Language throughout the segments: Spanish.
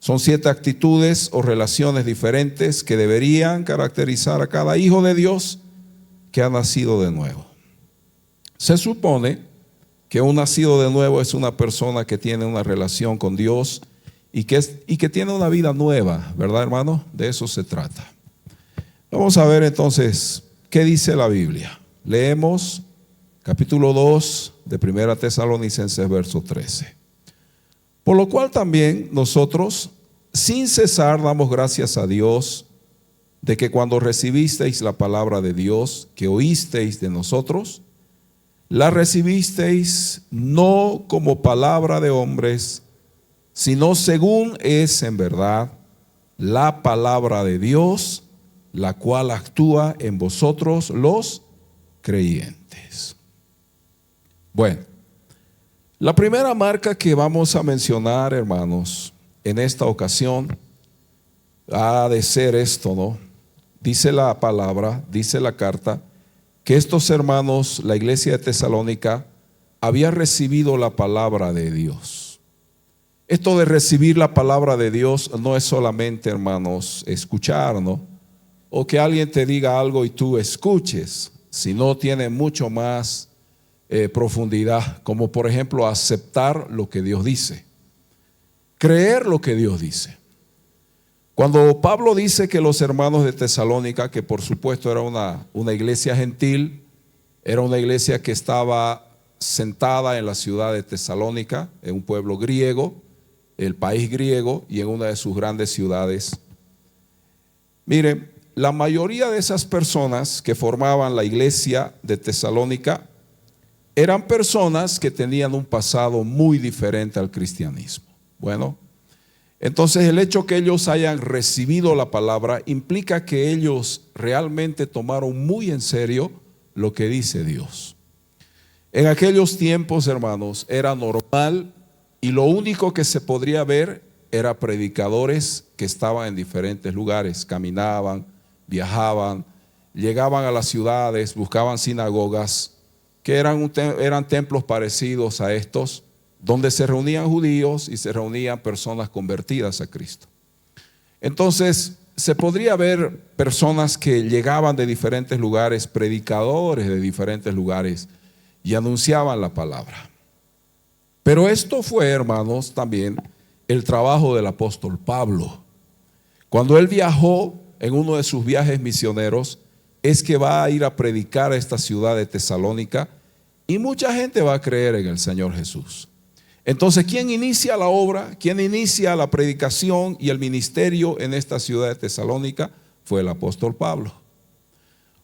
Son 7 actitudes o relaciones diferentes que deberían caracterizar a cada hijo de Dios que ha nacido de nuevo. Se supone que un nacido de nuevo es una persona que tiene una relación con Dios y que tiene una vida nueva, ¿verdad, hermano? De eso se trata. Vamos a ver entonces qué dice la Biblia. Leemos capítulo 2 de 1 Tesalonicenses, verso 13. Por lo cual también nosotros, sin cesar, damos gracias a Dios de que cuando recibisteis la palabra de Dios que oísteis de nosotros, la recibisteis no como palabra de hombres, sino según es en verdad la palabra de Dios, la cual actúa en vosotros los creyentes. Bueno, la primera marca que vamos a mencionar, hermanos, en esta ocasión, ha de ser esto, ¿no? Dice la palabra, dice la carta, que estos hermanos, la iglesia de Tesalónica, había recibido la palabra de Dios. Esto de recibir la palabra de Dios no es solamente, hermanos, escuchar, ¿no? O que alguien te diga algo y tú escuches, sino tiene mucho más profundidad, como por ejemplo aceptar lo que Dios dice, creer lo que Dios dice. Cuando Pablo dice que los hermanos de Tesalónica, que por supuesto era una iglesia gentil, era una iglesia que estaba sentada en la ciudad de Tesalónica, en un pueblo griego, el país griego, y en una de sus grandes ciudades. Miren, la mayoría de esas personas que formaban la iglesia de Tesalónica eran personas que tenían un pasado muy diferente al cristianismo. Bueno, entonces el hecho que ellos hayan recibido la palabra implica que ellos realmente tomaron muy en serio lo que dice Dios. En aquellos tiempos, hermanos, era normal y lo único que se podría ver era predicadores que estaban en diferentes lugares, caminaban, viajaban, llegaban a las ciudades, buscaban sinagogas que eran templos parecidos a estos, donde se reunían judíos y se reunían personas convertidas a Cristo. Entonces, se podría ver personas que llegaban de diferentes lugares, predicadores de diferentes lugares, y anunciaban la palabra. Pero esto fue, hermanos, también el trabajo del apóstol Pablo. Cuando él viajó en uno de sus viajes misioneros, es que va a ir a predicar a esta ciudad de Tesalónica y mucha gente va a creer en el Señor Jesús. Entonces, ¿quién inicia la obra? ¿Quién inicia la predicación y el ministerio en esta ciudad de Tesalónica? Fue el apóstol Pablo.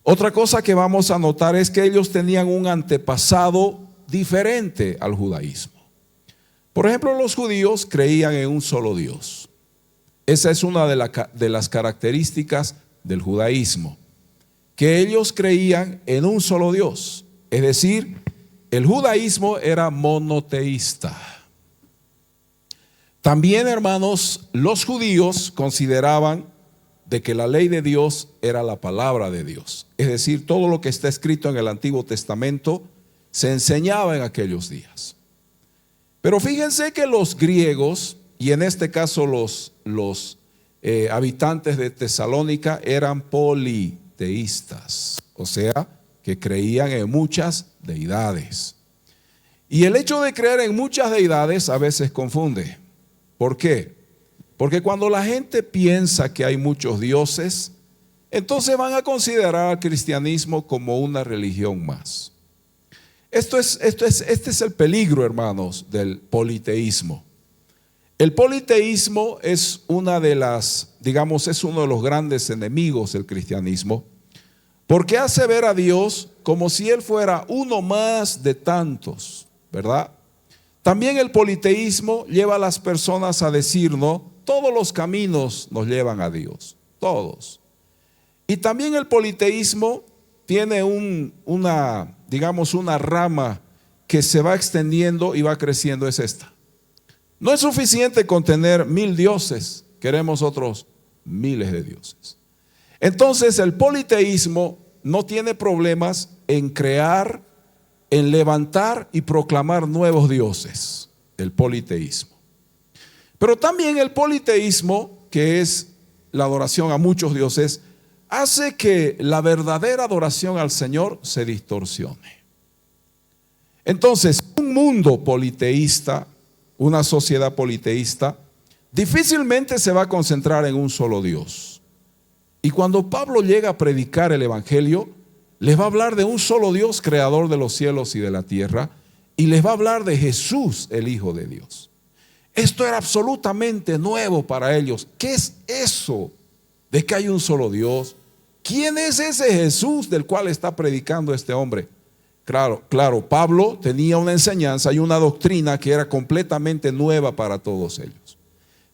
Otra cosa que vamos a notar es que ellos tenían un antepasado diferente al judaísmo. Por ejemplo, los judíos creían en un solo Dios. Esa es una de las características del judaísmo, que ellos creían en un solo Dios. Es decir, el judaísmo era monoteísta. También, hermanos, los judíos consideraban de que la ley de Dios era la palabra de Dios. Es decir, todo lo que está escrito en el Antiguo Testamento se enseñaba en aquellos días. Pero fíjense que los griegos, y en este caso los habitantes de Tesalónica, eran politeístas, o sea, que creían en muchas deidades. Y el hecho de creer en muchas deidades a veces confunde. ¿Por qué? Porque cuando la gente piensa que hay muchos dioses, entonces van a considerar al cristianismo como una religión más. Este es el peligro, hermanos, del politeísmo. El politeísmo es una de las, digamos, es uno de los grandes enemigos del cristianismo, porque hace ver a Dios como si Él fuera uno más de tantos, ¿verdad? También el politeísmo lleva a las personas a decir, ¿no? Todos los caminos nos llevan a Dios, todos. Y también el politeísmo tiene una rama que se va extendiendo y va creciendo, es esta. No es suficiente con tener 1000 dioses, queremos otros miles de dioses. Entonces el politeísmo no tiene problemas en crear, en levantar y proclamar nuevos dioses, el politeísmo. Pero también el politeísmo, que es la adoración a muchos dioses, hace que la verdadera adoración al Señor se distorsione. Entonces, un mundo politeísta, una sociedad politeísta, difícilmente se va a concentrar en un solo Dios. Y cuando Pablo llega a predicar el Evangelio, les va a hablar de un solo Dios, creador de los cielos y de la tierra, y les va a hablar de Jesús, el Hijo de Dios. Esto era absolutamente nuevo para ellos. ¿Qué es eso de que hay un solo Dios? ¿Quién es ese Jesús del cual está predicando este hombre? Claro, Pablo tenía una enseñanza y una doctrina que era completamente nueva para todos ellos.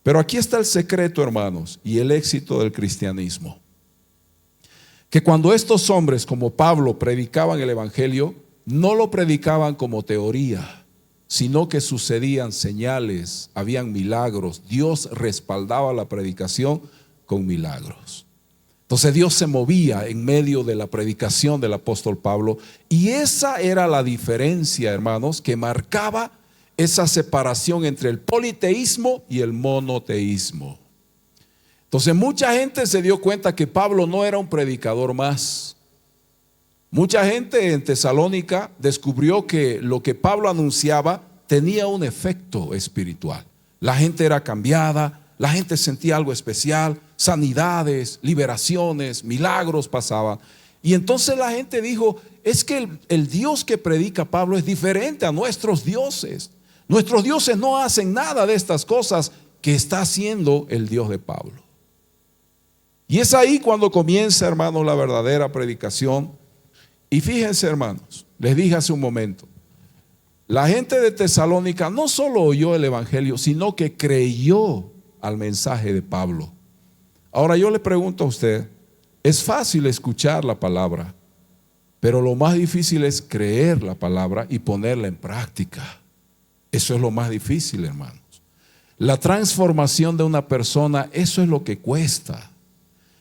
Pero aquí está el secreto, hermanos, y el éxito del cristianismo. Que cuando estos hombres como Pablo predicaban el Evangelio, no lo predicaban como teoría, sino que sucedían señales, habían milagros. Dios respaldaba la predicación con milagros. Entonces Dios se movía en medio de la predicación del apóstol Pablo, y esa era la diferencia, hermanos, que marcaba esa separación entre el politeísmo y el monoteísmo. Entonces mucha gente se dio cuenta que Pablo no era un predicador más. Mucha gente en Tesalónica descubrió que lo que Pablo anunciaba tenía un efecto espiritual. La gente era cambiada, la gente sentía algo especial, sanidades, liberaciones, milagros pasaban. Y entonces la gente dijo, es que el Dios que predica Pablo es diferente a nuestros dioses. Nuestros dioses no hacen nada de estas cosas que está haciendo el Dios de Pablo. Y es ahí cuando comienza, hermanos, la verdadera predicación. Y fíjense, hermanos, les dije hace un momento, la gente de Tesalónica no solo oyó el Evangelio, sino que creyó al mensaje de Pablo. Ahora yo le pregunto a usted, es fácil escuchar la palabra, pero lo más difícil es creer la palabra y ponerla en práctica. Eso es lo más difícil, hermanos. La transformación de una persona, eso es lo que cuesta.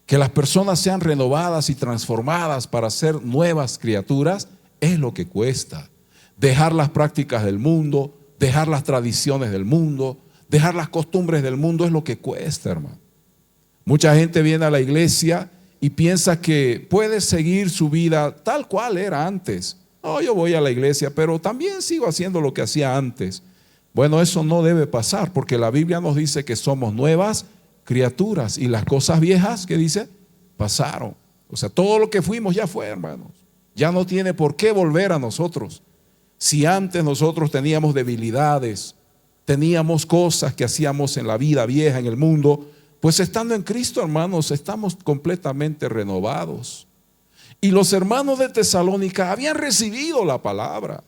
Que las personas sean renovadas y transformadas para ser nuevas criaturas es lo que cuesta. Dejar las prácticas del mundo, dejar las tradiciones del mundo, dejar las costumbres del mundo es lo que cuesta, hermano. Mucha gente viene a la iglesia y piensa que puede seguir su vida tal cual era antes. No, yo voy a la iglesia, pero también sigo haciendo lo que hacía antes. Bueno, eso no debe pasar, porque la Biblia nos dice que somos nuevas criaturas y las cosas viejas, ¿qué dice? Pasaron. O sea, todo lo que fuimos ya fue, hermanos. Ya no tiene por qué volver a nosotros. Si antes nosotros teníamos debilidades, teníamos cosas que hacíamos en la vida vieja, en el mundo, pues estando en Cristo, hermanos, estamos completamente renovados. Y los hermanos de Tesalónica habían recibido la palabra.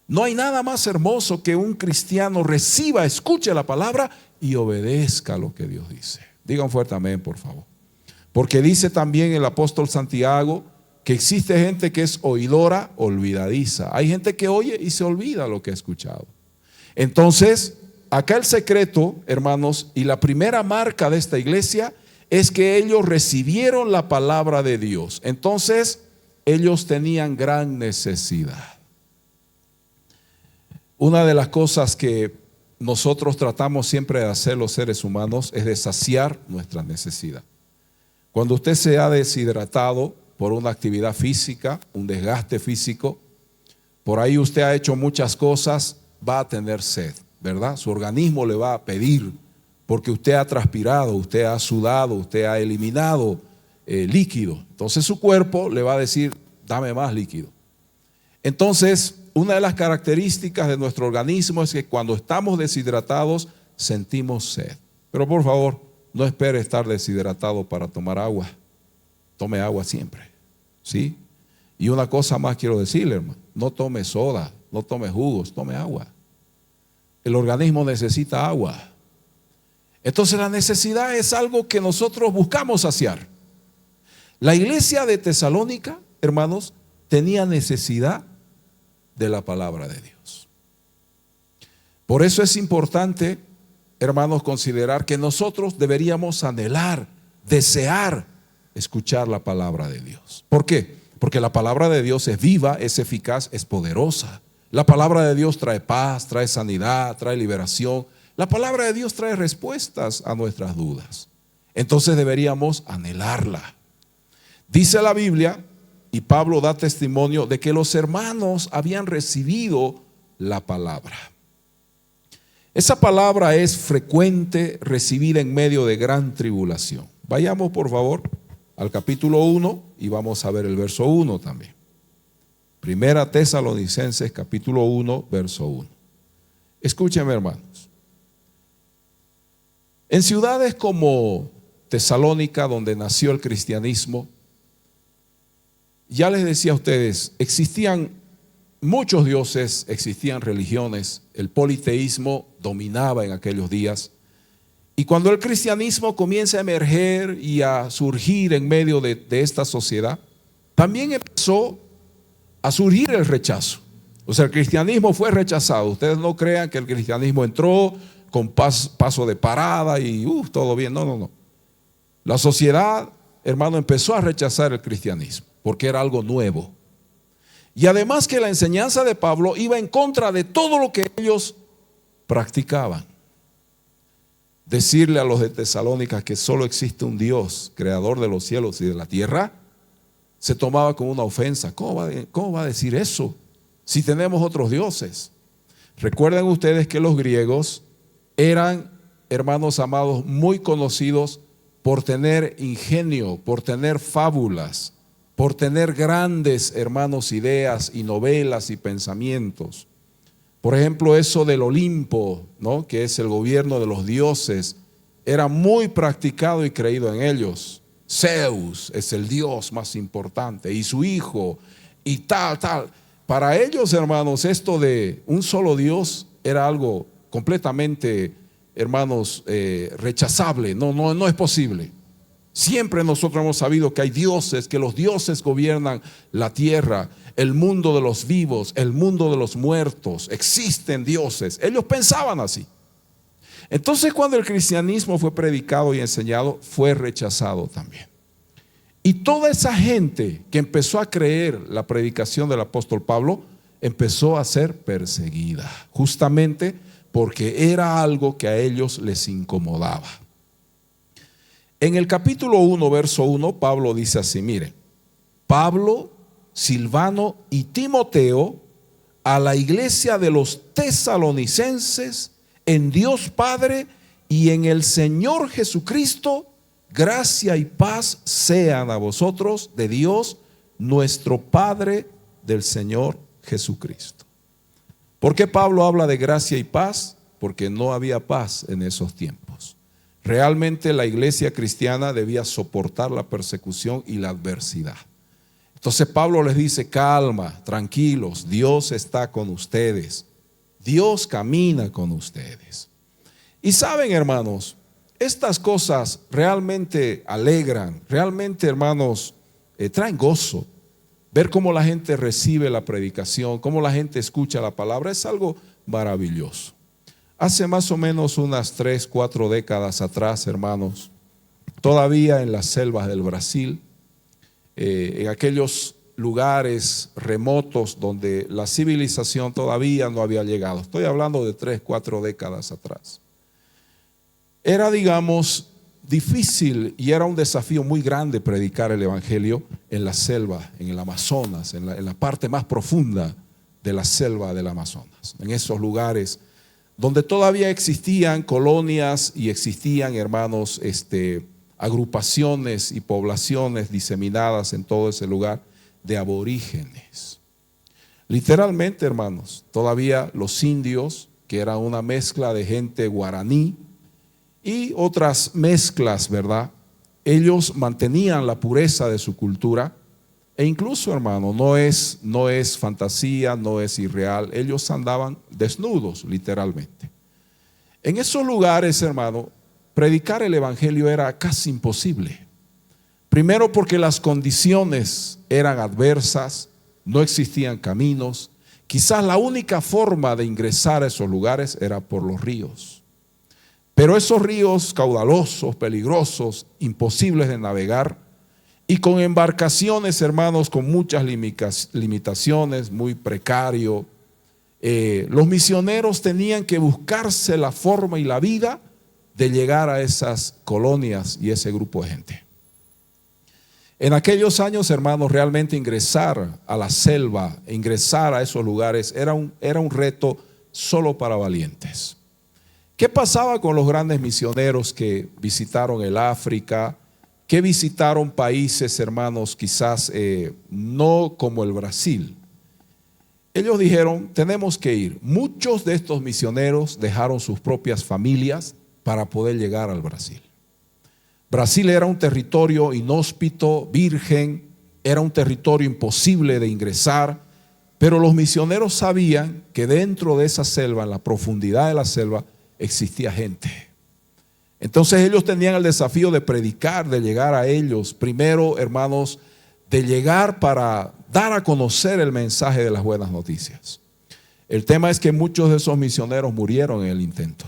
No hay nada más hermoso que un cristiano reciba, escuche la palabra y obedezca lo que Dios dice. Digan fuerte amén, por favor. Porque dice también el apóstol Santiago que existe gente que es oidora olvidadiza. Hay gente que oye y se olvida lo que ha escuchado. Entonces, acá el secreto, hermanos, y la primera marca de esta iglesia es que ellos recibieron la palabra de Dios. Entonces, ellos tenían gran necesidad. Una de las cosas que nosotros tratamos siempre de hacer los seres humanos es de saciar nuestra necesidad. Cuando usted se ha deshidratado por una actividad física, un desgaste físico, por ahí usted ha hecho muchas cosas, va a tener sed, ¿verdad? Su organismo le va a pedir, porque usted ha transpirado, usted ha sudado, usted ha eliminado líquido. Entonces su cuerpo le va a decir, dame más líquido. Entonces, una de las características de nuestro organismo es que cuando estamos deshidratados sentimos sed. Pero por favor, no espere estar deshidratado para tomar agua. Tome agua siempre, ¿sí? Y una cosa más quiero decirle, hermano, no tome soda, no tome jugos, tome agua. El organismo necesita agua. Entonces la necesidad es algo que nosotros buscamos saciar. La iglesia de Tesalónica, hermanos, tenía necesidad de la palabra de Dios. Por eso es importante, hermanos, considerar que nosotros deberíamos anhelar, desear escuchar la palabra de Dios. ¿Por qué? Porque la palabra de Dios es viva, es eficaz, es poderosa. La palabra de Dios trae paz, trae sanidad, trae liberación, La palabra de Dios trae respuestas a nuestras dudas. Entonces deberíamos anhelarla. Dice la Biblia, y Pablo da testimonio de que los hermanos habían recibido la palabra. Esa palabra es frecuente, recibida en medio de gran tribulación. Vayamos por favor al capítulo 1 y vamos a ver el verso 1 también. Primera Tesalonicenses capítulo 1, verso 1. Escúchenme, hermanos. En ciudades como Tesalónica, donde nació el cristianismo, ya les decía a ustedes, existían muchos dioses, existían religiones, el politeísmo dominaba en aquellos días. Y cuando el cristianismo comienza a emerger y a surgir en medio de esta sociedad, también empezó a surgir el rechazo. O sea, el cristianismo fue rechazado. Ustedes no crean que el cristianismo entró con paso de parada y todo bien. No, no, no. La sociedad, hermano, empezó a rechazar el cristianismo porque era algo nuevo. Y además que la enseñanza de Pablo iba en contra de todo lo que ellos practicaban. Decirle a los de Tesalónica que solo existe un Dios, creador de los cielos y de la tierra, se tomaba como una ofensa. ¿Cómo va a decir eso si tenemos otros dioses? Recuerden ustedes que los griegos eran, hermanos amados, muy conocidos por tener ingenio, por tener fábulas, por tener grandes, hermanos, ideas y novelas y pensamientos. Por ejemplo, eso del Olimpo, ¿no?, que es el gobierno de los dioses, era muy practicado y creído en ellos. Zeus es el dios más importante y su hijo y tal. Para ellos, hermanos, esto de un solo Dios era algo completamente, hermanos, rechazable. No es posible. Siempre nosotros hemos sabido que hay dioses, que los dioses gobiernan la tierra, el mundo de los vivos, el mundo de los muertos. Existen dioses. Ellos pensaban así. Entonces, cuando el cristianismo fue predicado y enseñado, fue rechazado también. Y toda esa gente que empezó a creer la predicación del apóstol Pablo, empezó a ser perseguida, justamente porque era algo que a ellos les incomodaba. En el capítulo 1, verso 1, Pablo dice así, miren: Pablo, Silvano y Timoteo, a la iglesia de los tesalonicenses, en Dios Padre y en el Señor Jesucristo, gracia y paz sean a vosotros de Dios nuestro Padre, del Señor Jesucristo. ¿Por qué Pablo habla de gracia y paz? Porque no había paz en esos tiempos. Realmente la iglesia cristiana debía soportar la persecución y la adversidad. Entonces Pablo les dice: calma, tranquilos, Dios está con ustedes. Dios camina con ustedes. Y saben, hermanos, estas cosas realmente alegran, realmente, hermanos, traen gozo. Ver cómo la gente recibe la predicación, cómo la gente escucha la palabra, es algo maravilloso. Hace más o menos unas 3, 4 décadas atrás, hermanos, todavía en las selvas del Brasil, en aquellos lugares remotos donde la civilización todavía no había llegado. Estoy hablando de 3, 4 décadas atrás. Era, digamos, difícil y era un desafío muy grande predicar el evangelio en la selva, en el Amazonas, en la parte más profunda de la selva del Amazonas, en esos lugares donde todavía existían colonias y existían, hermanos, agrupaciones y poblaciones diseminadas en todo ese lugar de aborígenes. Literalmente, hermanos, todavía los indios, que eran una mezcla de gente guaraní y otras mezclas, ¿verdad? Ellos mantenían la pureza de su cultura e incluso, hermano, no es fantasía, no es irreal. Ellos andaban desnudos, literalmente. En esos lugares, hermano, predicar el evangelio era casi imposible. Primero porque las condiciones eran adversas, no existían caminos. Quizás la única forma de ingresar a esos lugares era por los ríos. Pero esos ríos caudalosos, peligrosos, imposibles de navegar, y con embarcaciones, hermanos, con muchas limitaciones, muy precario. Los misioneros tenían que buscarse la forma y la vida de llegar a esas colonias y ese grupo de gente. En aquellos años, hermanos, realmente ingresar a la selva, ingresar a esos lugares era un reto solo para valientes. ¿Qué pasaba con los grandes misioneros que visitaron el África, que visitaron países, hermanos, quizás no como el Brasil? Ellos dijeron, tenemos que ir. Muchos de estos misioneros dejaron sus propias familias para poder llegar al Brasil. Brasil era un territorio inhóspito, virgen, era un territorio imposible de ingresar, pero los misioneros sabían que dentro de esa selva, en la profundidad de la selva, existía gente. Entonces ellos tenían el desafío de predicar, de llegar a ellos. Primero, hermanos, de llegar para dar a conocer el mensaje de las buenas noticias. El tema es que muchos de esos misioneros murieron en el intento.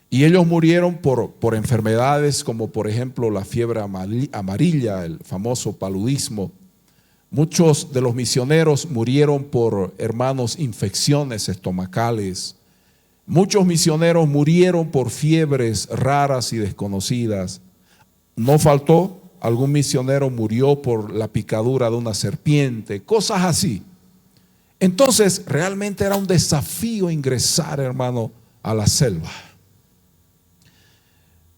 Y ellos murieron por enfermedades como por ejemplo la fiebre amarilla, el famoso paludismo. Muchos de los misioneros murieron por, hermanos, infecciones estomacales. Muchos misioneros murieron por fiebres raras y desconocidas. No faltó, algún misionero murió por la picadura de una serpiente, cosas así. Entonces, realmente era un desafío ingresar, hermano, a la selva.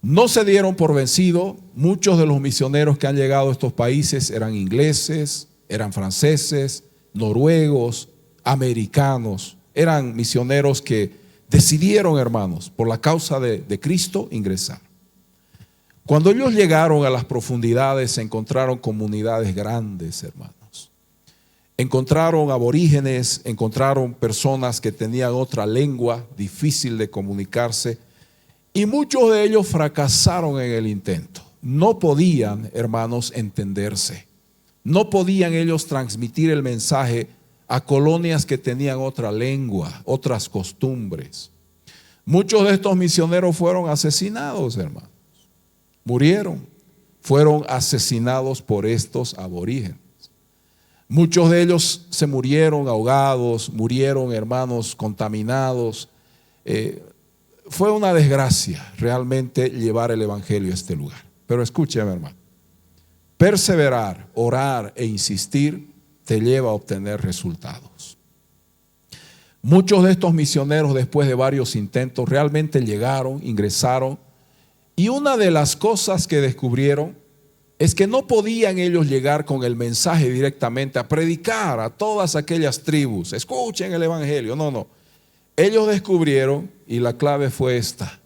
No se dieron por vencido. Muchos de los misioneros que han llegado a estos países eran ingleses, eran franceses, noruegos, americanos. Eran misioneros que decidieron, hermanos, por la causa de Cristo, ingresar. Cuando ellos llegaron a las profundidades, se encontraron comunidades grandes, hermanos. Encontraron aborígenes, encontraron personas que tenían otra lengua, difícil de comunicarse. Y muchos de ellos fracasaron en el intento. No podían, hermanos, entenderse. No podían ellos transmitir el mensaje a colonias que tenían otra lengua, otras costumbres. Muchos de estos misioneros fueron asesinados, hermanos. Murieron, fueron asesinados por estos aborígenes. Muchos de ellos se murieron ahogados, murieron, hermanos, contaminados. Fue una desgracia realmente llevar el evangelio a este lugar. Pero escúcheme, hermano, perseverar, orar e insistir te lleva a obtener resultados. Muchos de estos misioneros, después de varios intentos, realmente llegaron, ingresaron, y una de las cosas que descubrieron es que no podían ellos llegar con el mensaje directamente a predicar a todas aquellas tribus. Escuchen el evangelio. No. Ellos descubrieron, y la clave fue esta: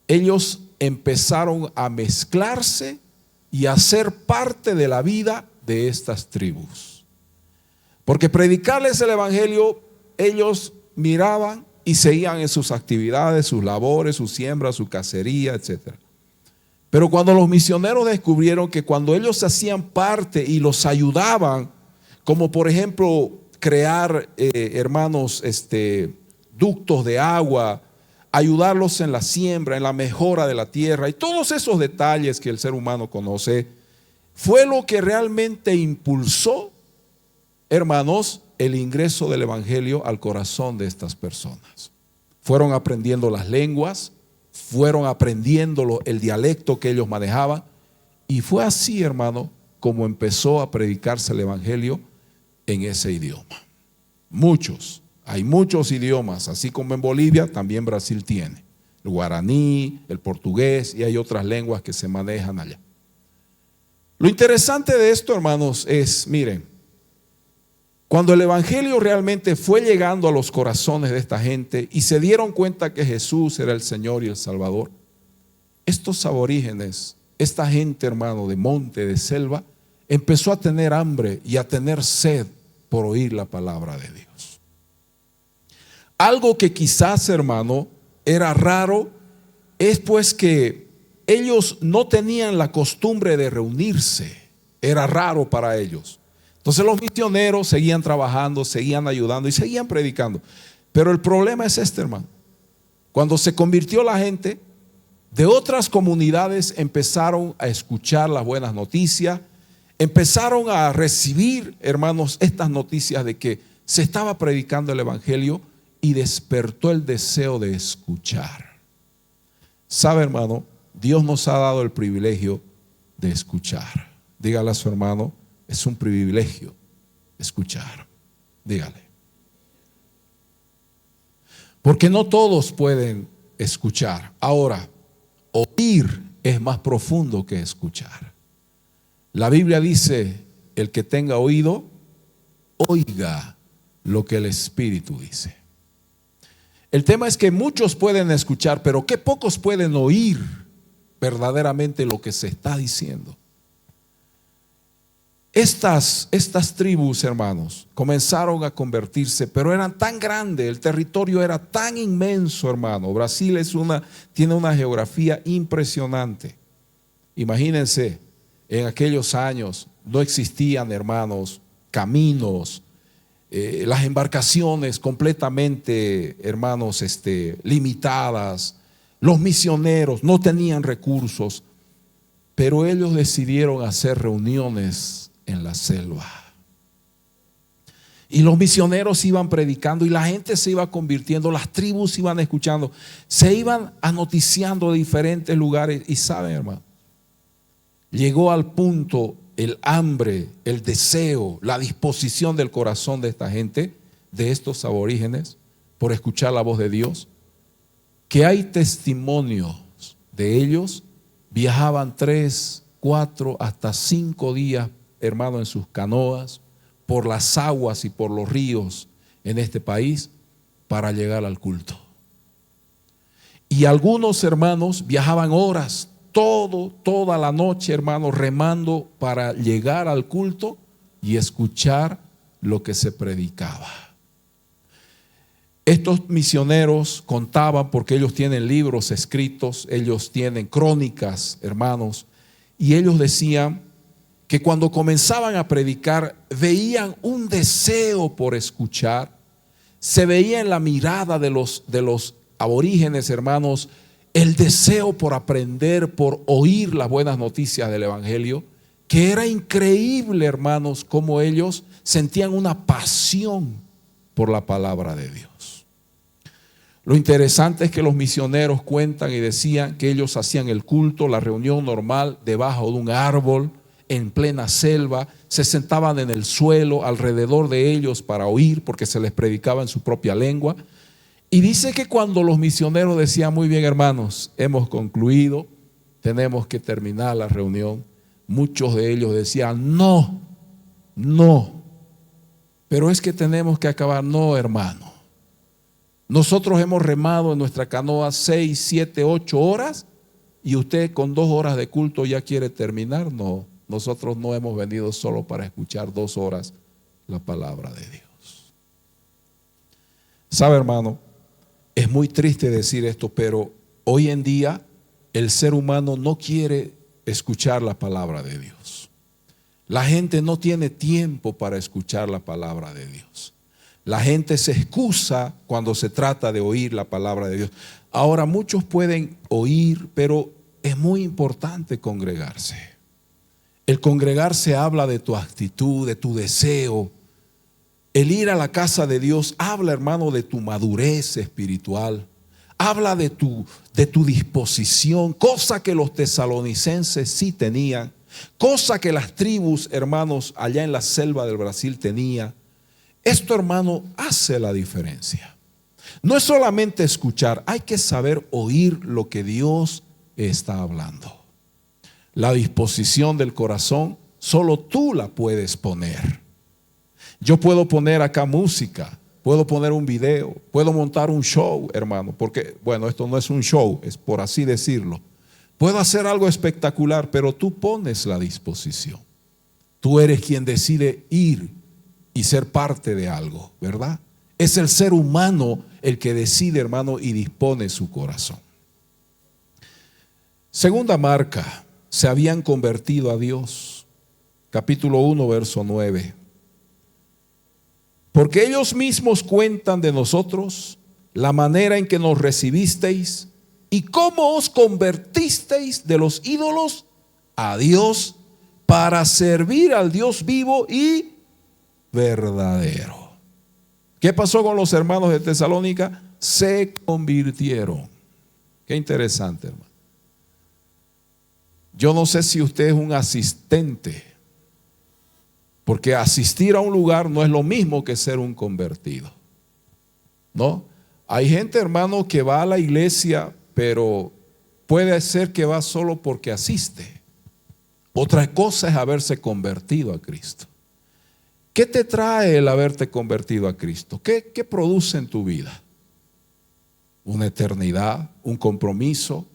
ellos empezaron a mezclarse y a ser parte de la vida de estas tribus. Porque predicarles el evangelio, ellos miraban y seguían en sus actividades, sus labores, su siembra, su cacería, etc. Pero cuando los misioneros descubrieron que cuando ellos hacían parte y los ayudaban, como por ejemplo crear, hermanos, ductos de agua, ayudarlos en la siembra, en la mejora de la tierra y todos esos detalles que el ser humano conoce, fue lo que realmente impulsó, hermanos, el ingreso del evangelio al corazón de estas personas. Fueron aprendiendo las lenguas, fueron aprendiendo el dialecto que ellos manejaban, y fue así, hermano, como empezó a predicarse el evangelio en ese idioma. Hay muchos idiomas, así como en Bolivia, también Brasil tiene el guaraní, el portugués, y hay otras lenguas que se manejan allá. Lo interesante de esto, hermanos, es, miren, cuando el evangelio realmente fue llegando a los corazones de esta gente y se dieron cuenta que Jesús era el Señor y el Salvador, estos aborígenes, esta gente, hermano, de monte, de selva, empezó a tener hambre y a tener sed por oír la palabra de Dios. Algo que quizás, hermano, era raro, es pues que ellos no tenían la costumbre de reunirse. Era raro para ellos. Entonces los misioneros seguían trabajando, seguían ayudando y seguían predicando. Pero el problema es este, hermano. Cuando se convirtió la gente, de otras comunidades empezaron a escuchar las buenas noticias, empezaron a recibir, hermanos, estas noticias de que Se estaba predicando el evangelio y despertó el deseo de escuchar. ¿Sabe, hermano? Dios nos ha dado el privilegio de escuchar. Dígale a su hermano, es un privilegio escuchar. Dígale. Porque no todos pueden escuchar. Ahora, oír es más profundo que escuchar. La Biblia dice, el que tenga oído, oiga lo que el Espíritu dice. El tema es que muchos pueden escuchar, pero que pocos pueden oír verdaderamente lo que se está diciendo. Estas tribus, hermanos, comenzaron a convertirse, pero eran tan grandes, el territorio era tan inmenso, hermano. Brasil tiene una geografía impresionante. Imagínense, en aquellos años no existían, hermanos, caminos, las embarcaciones completamente, hermanos, limitadas. Los misioneros no tenían recursos, pero ellos decidieron hacer reuniones en la selva. Y los misioneros iban predicando y la gente se iba convirtiendo, las tribus iban escuchando, se iban anoticiando de diferentes lugares. Y saben, hermano, llegó al punto el hambre, el deseo, la disposición del corazón de esta gente, de estos aborígenes, por escuchar la voz de Dios, que hay testimonios de ellos. Viajaban 3, 4, hasta 5 días, hermano, en sus canoas, por las aguas y por los ríos en este país, para llegar al culto. Y algunos hermanos viajaban horas, toda la noche, hermanos, remando para llegar al culto y escuchar lo que se predicaba. Estos misioneros contaban, porque ellos tienen libros escritos, ellos tienen crónicas, hermanos, y ellos decían que cuando comenzaban a predicar veían un deseo por escuchar, se veía en la mirada de los aborígenes, hermanos, el deseo por aprender, por oír las buenas noticias del evangelio, que era increíble, hermanos, cómo ellos sentían una pasión por la palabra de Dios. Lo interesante es que los misioneros cuentan y decían que ellos hacían el culto, la reunión normal, debajo de un árbol, en plena selva, se sentaban en el suelo alrededor de ellos para oír, porque se les predicaba en su propia lengua. Y dice que cuando los misioneros decían, muy bien, hermanos, hemos concluido, tenemos que terminar la reunión, muchos de ellos decían, no, pero es que tenemos que acabar. No, hermano, nosotros hemos remado en nuestra canoa 6, 7, 8 horas y usted con 2 horas de culto ya quiere terminar. No, nosotros no hemos venido solo para escuchar 2 horas la palabra de Dios. ¿Sabe, hermano? Es muy triste decir esto, pero hoy en día el ser humano no quiere escuchar la palabra de Dios. La gente no tiene tiempo para escuchar la palabra de Dios. La gente se excusa cuando se trata de oír la palabra de Dios. Ahora muchos pueden oír, pero es muy importante congregarse. El congregarse habla de tu actitud, de tu deseo. El ir a la casa de Dios habla, hermano, de tu madurez espiritual. Habla de tu disposición, cosa que los tesalonicenses sí tenían, cosa que las tribus, hermanos, allá en la selva del Brasil tenían. Esto, hermano, hace la diferencia. No es solamente escuchar, hay que saber oír lo que Dios está hablando. La disposición del corazón, solo tú la puedes poner. Yo puedo poner acá música, puedo poner un video, puedo montar un show, hermano, porque, bueno, esto no es un show, es por así decirlo. Puedo hacer algo espectacular, pero tú pones la disposición. Tú eres quien decide ir y ser parte de algo, ¿verdad? Es el ser humano el que decide, hermano, y dispone su corazón. Segunda marca, se habían convertido a Dios. Capítulo 1, verso 9. Porque ellos mismos cuentan de nosotros la manera en que nos recibisteis y cómo os convertisteis de los ídolos a Dios para servir al Dios vivo y verdadero. ¿Qué pasó con los hermanos de Tesalónica? Se convirtieron. Qué interesante, hermano. Yo no sé si usted es un asistente, porque asistir a un lugar no es lo mismo que ser un convertido, ¿no? Hay gente, hermano, que va a la iglesia, pero puede ser que va solo porque asiste. Otra cosa es haberse convertido a Cristo. ¿Qué te trae el haberte convertido a Cristo? ¿Qué produce en tu vida? Una eternidad, un compromiso.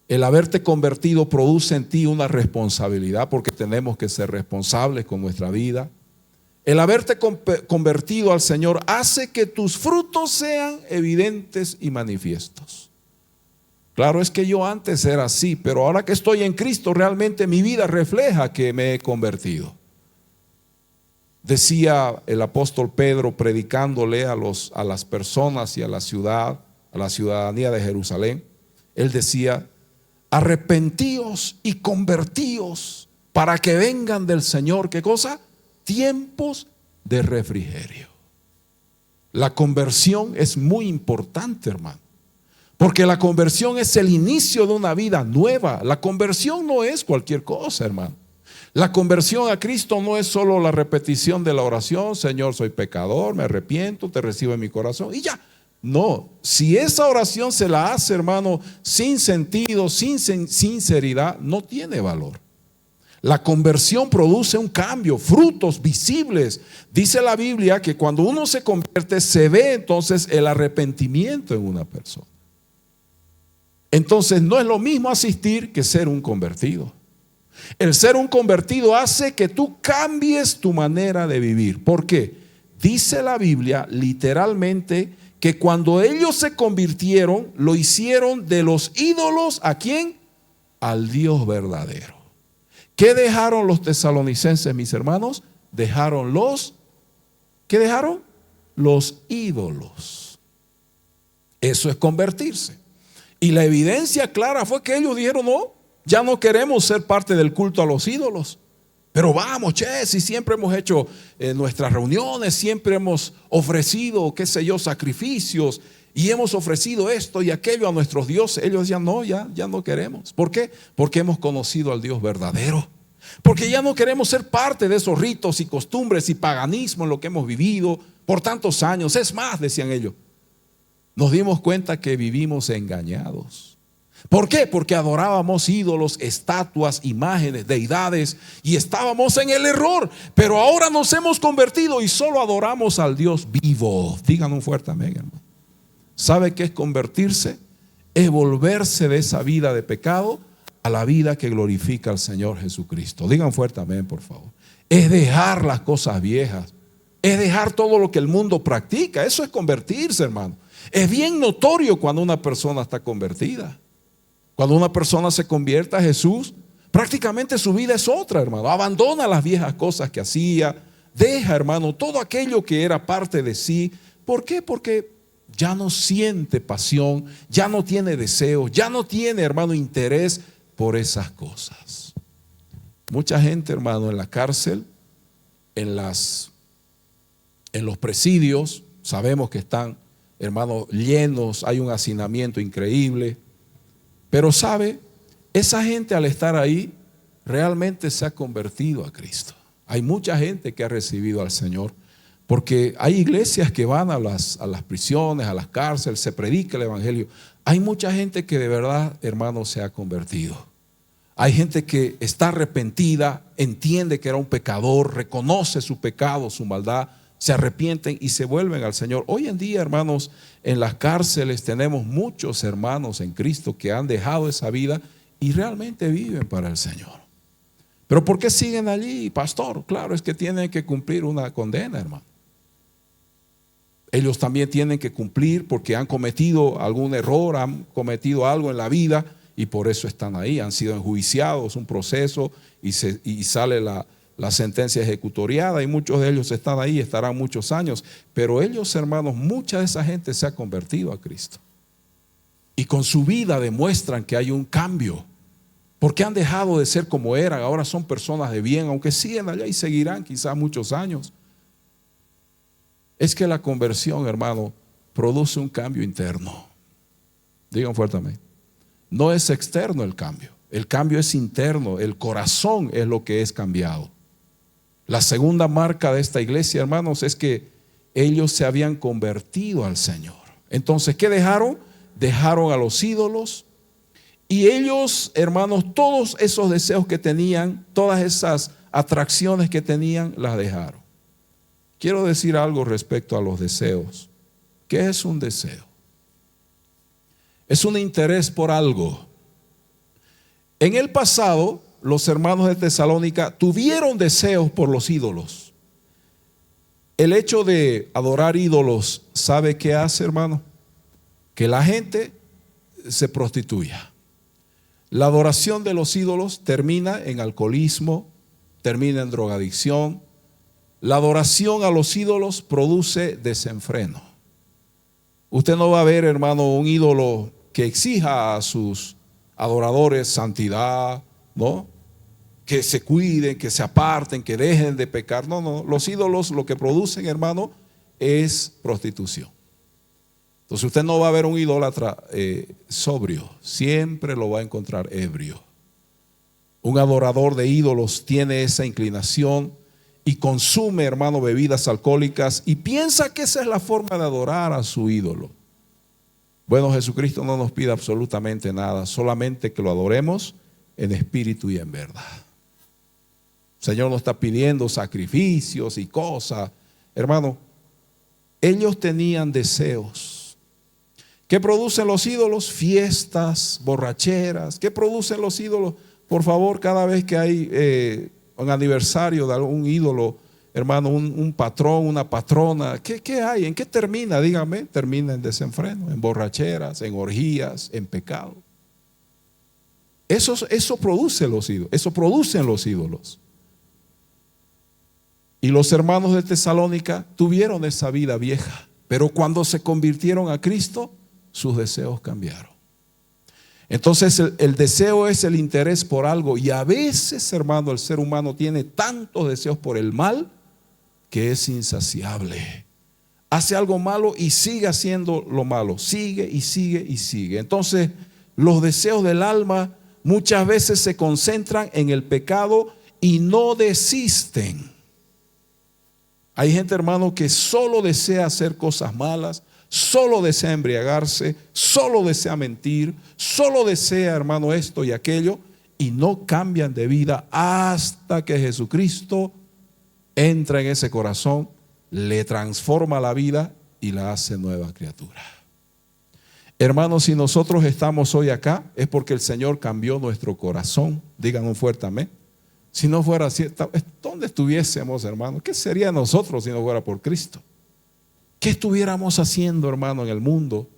El haberte convertido produce en ti una responsabilidad, porque tenemos que ser responsables con nuestra vida. El haberte convertido al Señor hace que tus frutos sean evidentes y manifiestos. Claro, es que yo antes era así, pero ahora que estoy en Cristo, realmente mi vida refleja que me he convertido. Decía el apóstol Pedro, predicándole a las personas y a la ciudadanía de Jerusalén, él decía: arrepentíos y convertíos para que vengan del Señor, ¿qué cosa? Tiempos de refrigerio. La conversión es muy importante, hermano, porque la conversión es el inicio de una vida nueva. La conversión no es cualquier cosa, hermano. La conversión a Cristo no es solo la repetición de la oración: Señor, soy pecador, me arrepiento, te recibo en mi corazón y ya. No, si esa oración se la hace, hermano, sin sentido, sin sinceridad, no tiene valor. La conversión produce un cambio, frutos visibles. Dice la Biblia que cuando uno se convierte, se ve entonces el arrepentimiento en una persona. Entonces no es lo mismo asistir que ser un convertido. El ser un convertido hace que tú cambies tu manera de vivir. ¿Por qué? Dice la Biblia literalmente que cuando ellos se convirtieron, lo hicieron de los ídolos, ¿a quién? Al Dios verdadero. ¿Qué dejaron los tesalonicenses, mis hermanos? Dejaron ¿qué dejaron? Los ídolos. Eso es convertirse. Y la evidencia clara fue que ellos dijeron: no, ya no queremos ser parte del culto a los ídolos. Pero vamos, si siempre hemos hecho nuestras reuniones, siempre hemos ofrecido, qué sé yo, sacrificios, y hemos ofrecido esto y aquello a nuestros dioses. Ellos decían: no, ya no queremos. ¿Por qué? Porque hemos conocido al Dios verdadero. Porque ya no queremos ser parte de esos ritos y costumbres y paganismo en lo que hemos vivido por tantos años. Es más, decían ellos, nos dimos cuenta que vivimos engañados. ¿Por qué? Porque adorábamos ídolos, estatuas, imágenes, deidades, y estábamos en el error. Pero ahora nos hemos convertido y solo adoramos al Dios vivo. Digan un fuerte amén, hermano. ¿Sabe qué es convertirse? Es volverse de esa vida de pecado a la vida que glorifica al Señor Jesucristo. Digan fuerte amén, por favor. Es dejar las cosas viejas. Es dejar todo lo que el mundo practica. Eso es convertirse, hermano. Es bien notorio cuando una persona está convertida. Cuando una persona se convierte a Jesús, prácticamente su vida es otra, hermano. Abandona las viejas cosas que hacía. Deja, hermano, todo aquello que era parte de sí. ¿Por qué? Porque ya no siente pasión, ya no tiene deseo, ya no tiene, hermano, interés por esas cosas. Mucha gente, hermano, en la cárcel, en los presidios, sabemos que están, hermano, llenos, hay un hacinamiento increíble. Pero sabe, esa gente al estar ahí realmente se ha convertido a Cristo. Hay mucha gente que ha recibido al Señor, porque hay iglesias que van a las prisiones, a las cárceles, se predica el evangelio. Hay mucha gente que de verdad, hermano, se ha convertido. Hay gente que está arrepentida, entiende que era un pecador, reconoce su pecado, su maldad, se arrepienten y se vuelven al Señor. Hoy en día, hermanos, en las cárceles tenemos muchos hermanos en Cristo que han dejado esa vida y realmente viven para el Señor. ¿Pero por qué siguen allí, pastor? Claro, es que tienen que cumplir una condena, hermano. Ellos también tienen que cumplir porque han cometido algún error, han cometido algo en la vida y por eso están ahí. Han sido enjuiciados, un proceso y sale la sentencia ejecutoriada y muchos de ellos están ahí, estarán muchos años. Pero ellos, hermanos, mucha de esa gente se ha convertido a Cristo. Y con su vida demuestran que hay un cambio. Porque han dejado de ser como eran, ahora son personas de bien, aunque siguen allá y seguirán quizás muchos años. Es que la conversión, hermano, produce un cambio interno. Digan fuertemente. No es externo el cambio es interno, el corazón es lo que es cambiado. La segunda marca de esta iglesia, hermanos, es que ellos se habían convertido al Señor. Entonces, ¿qué dejaron? Dejaron a los ídolos. Y ellos, hermanos, todos esos deseos que tenían, todas esas atracciones que tenían, las dejaron. Quiero decir algo respecto a los deseos. ¿Qué es un deseo? Es un interés por algo. En el pasado, los hermanos de Tesalónica tuvieron deseos por los ídolos. El hecho de adorar ídolos, ¿sabe qué hace, hermano? Que la gente se prostituya. La adoración de los ídolos termina en alcoholismo, termina en drogadicción. La adoración a los ídolos produce desenfreno. Usted no va a ver, hermano, un ídolo que exija a sus adoradores santidad, ¿no? Que se cuiden, que se aparten, que dejen de pecar. No, los ídolos lo que producen, hermano, es prostitución. Entonces usted no va a ver un idólatra sobrio, siempre lo va a encontrar ebrio. Un adorador de ídolos tiene esa inclinación y consume, hermano, bebidas alcohólicas y piensa que esa es la forma de adorar a su ídolo. Bueno, Jesucristo no nos pide absolutamente nada, solamente que lo adoremos en espíritu y en verdad. El Señor no está pidiendo sacrificios y cosas. Hermano, ellos tenían deseos. ¿Qué producen los ídolos? Fiestas, borracheras. ¿Qué producen los ídolos? Por favor, cada vez que hay un aniversario de algún ídolo, hermano, un patrón, una patrona, ¿qué hay? ¿En qué termina? Dígame. Termina en desenfreno, en borracheras, en orgías, en pecado. Eso produce los ídolos, eso producen los ídolos. Y los hermanos de Tesalónica tuvieron esa vida vieja, pero cuando se convirtieron a Cristo, sus deseos cambiaron. Entonces el deseo es el interés por algo, y a veces, hermano, el ser humano tiene tantos deseos por el mal que es insaciable. Hace algo malo y sigue haciendo lo malo, sigue y sigue y sigue. Entonces los deseos del alma muchas veces se concentran en el pecado y no desisten. Hay gente, hermano, que solo desea hacer cosas malas, solo desea embriagarse, solo desea mentir, solo desea, hermano, esto y aquello, y no cambian de vida hasta que Jesucristo entra en ese corazón, le transforma la vida y la hace nueva criatura. Hermanos, si nosotros estamos hoy acá, es porque el Señor cambió nuestro corazón. Digan un fuerte amén. Si no fuera así, ¿dónde estuviésemos, hermano? ¿Qué sería de nosotros si no fuera por Cristo? ¿Qué estuviéramos haciendo, hermano, en el mundo?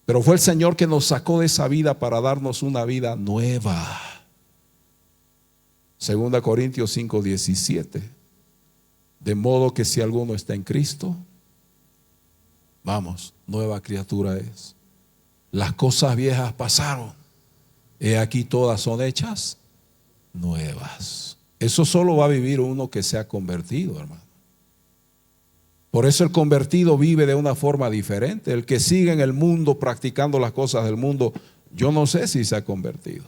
Pero fue el Señor que nos sacó de esa vida para darnos una vida nueva. 2 Corintios 5:17. De modo que si alguno está en Cristo, vamos, nueva criatura es. Las cosas viejas pasaron, he aquí todas son hechas nuevas. Eso solo va a vivir uno que se ha convertido, hermano. Por eso el convertido vive de una forma diferente. El que sigue en el mundo practicando las cosas del mundo, yo no sé si se ha convertido.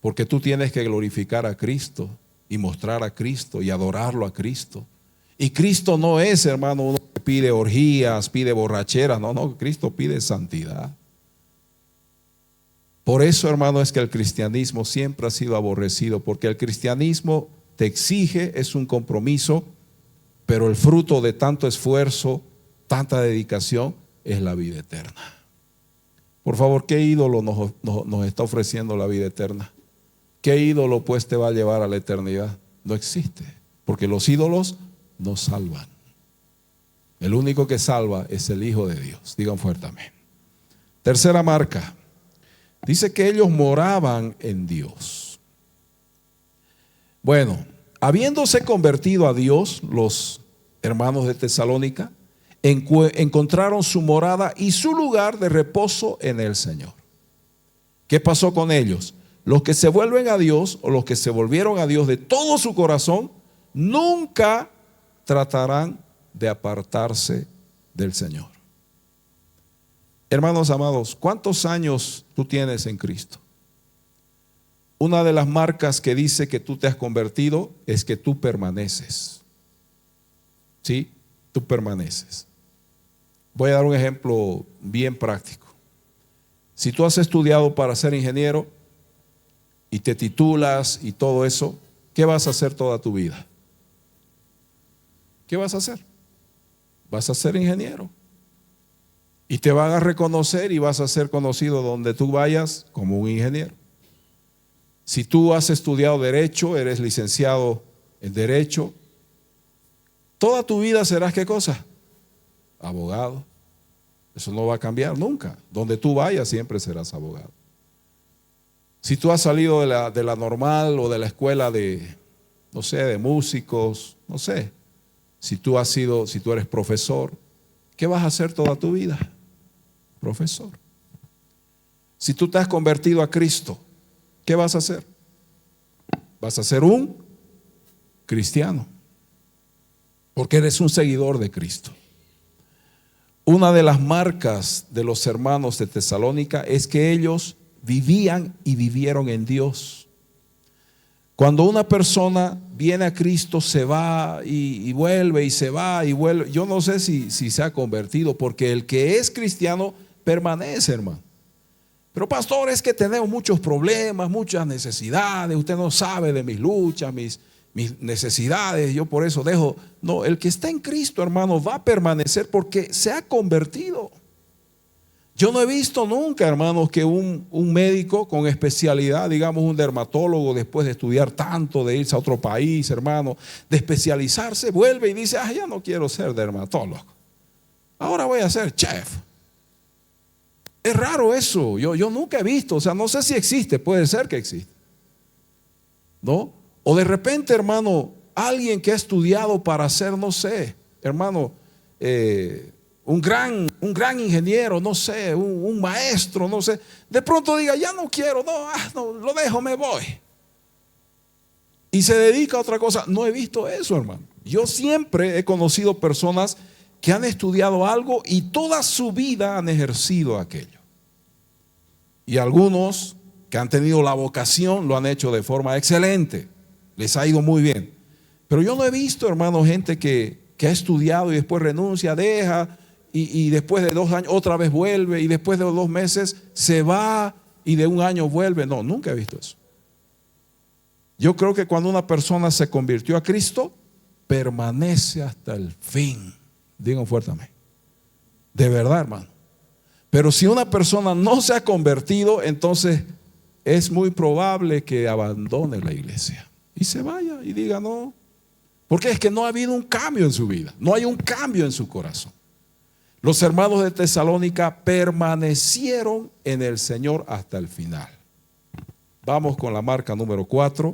Porque tú tienes que glorificar a Cristo y mostrar a Cristo y adorarlo a Cristo. Y Cristo no es, hermano, uno que pide orgías, pide borracheras. No, Cristo pide santidad. Por eso, hermano, es que el cristianismo siempre ha sido aborrecido, porque el cristianismo te exige, es un compromiso, pero el fruto de tanto esfuerzo, tanta dedicación, es la vida eterna. Por favor, ¿qué ídolo nos está ofreciendo la vida eterna? ¿Qué ídolo pues te va a llevar a la eternidad? No existe, porque los ídolos no salvan. El único que salva es el Hijo de Dios. Digan fuerte amén. Tercera marca. Dice que ellos moraban en Dios. Bueno, habiéndose convertido a Dios, los hermanos de Tesalónica encontraron su morada y su lugar de reposo en el Señor. ¿Qué pasó con ellos? Los que se vuelven a Dios, o los que se volvieron a Dios de todo su corazón, nunca tratarán de apartarse del Señor. Hermanos amados, ¿cuántos años tú tienes en Cristo? Una de las marcas que dice que tú te has convertido es que tú permaneces. ¿Sí? Tú permaneces. Voy a dar un ejemplo bien práctico. Si tú has estudiado para ser ingeniero y te titulas y todo eso, ¿qué vas a hacer toda tu vida? ¿Qué vas a hacer? Vas a ser ingeniero. Y te van a reconocer y vas a ser conocido donde tú vayas como un ingeniero. Si tú has estudiado derecho, eres licenciado en derecho, toda tu vida serás ¿qué cosa? Abogado. Eso no va a cambiar nunca. Donde tú vayas siempre serás abogado. Si tú has salido de la normal o de la escuela de, no sé, de músicos, no sé. Si tú eres profesor, ¿qué vas a hacer toda tu vida? Profesor. Si tú te has convertido a Cristo, ¿qué vas a hacer? Vas a ser un cristiano, porque eres un seguidor de Cristo. Una de las marcas de los hermanos de Tesalónica es que ellos vivían y vivieron en Dios. Cuando una persona viene a Cristo, se va y vuelve y se va y vuelve. Yo no sé si se ha convertido, porque el que es cristiano permanece, hermano. Pero pastor, es que tenemos muchos problemas, muchas necesidades. Usted no sabe de mis luchas, mis necesidades. Yo por eso dejo. No, el que está en Cristo, hermano, va a permanecer porque se ha convertido. Yo no he visto nunca, hermanos, que un médico con especialidad, digamos un dermatólogo, después de estudiar tanto, de irse a otro país, hermano, de especializarse, vuelve y dice, ya no quiero ser dermatólogo, ahora voy a ser chef. Es raro eso, yo nunca he visto, o sea, no sé si existe, puede ser que existe, ¿no? O de repente, hermano, alguien que ha estudiado para ser, no sé, hermano, un gran ingeniero, no sé, un maestro, no sé, de pronto diga, ya no quiero, no, lo dejo, me voy. Y se dedica a otra cosa. No he visto eso, hermano. Yo siempre he conocido personas que han estudiado algo y toda su vida han ejercido aquello. Y algunos que han tenido la vocación lo han hecho de forma excelente, les ha ido muy bien. Pero yo no he visto, hermano, gente que ha estudiado y después renuncia, deja y después de 2 años otra vez vuelve y después de 2 meses se va y de 1 año vuelve. No, nunca he visto eso. Yo creo que cuando una persona se convirtió a Cristo, permanece hasta el fin. Digan fuertemente. De verdad, hermano. Pero si una persona no se ha convertido, entonces es muy probable que abandone la iglesia y se vaya y diga no. Porque es que no ha habido un cambio en su vida, no hay un cambio en su corazón. Los hermanos de Tesalónica permanecieron en el Señor hasta el final. Vamos con la marca número 4.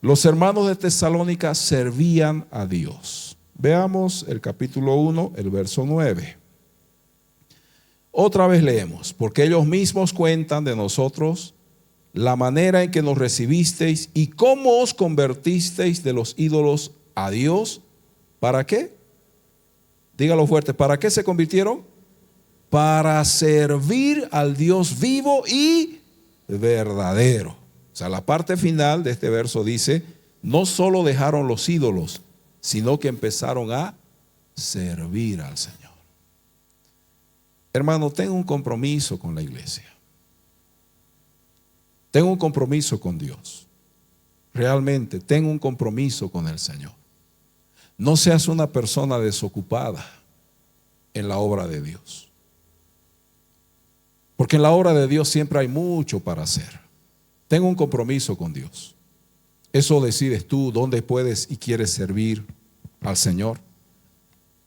Los hermanos de Tesalónica servían a Dios. Veamos el capítulo 1, el verso 9. Otra vez leemos, porque ellos mismos cuentan de nosotros la manera en que nos recibisteis y cómo os convertisteis de los ídolos a Dios. ¿Para qué? Dígalo fuerte. ¿Para qué se convirtieron? Para servir al Dios vivo y verdadero. O sea, la parte final de este verso dice, no solo dejaron los ídolos, sino que empezaron a servir al Señor. Hermano, tengo un compromiso con la iglesia. Tengo un compromiso con Dios. Realmente tengo un compromiso con el Señor. No seas una persona desocupada en la obra de Dios. Porque en la obra de Dios siempre hay mucho para hacer. Tengo un compromiso con Dios. Eso decides tú, dónde puedes y quieres servir al Señor.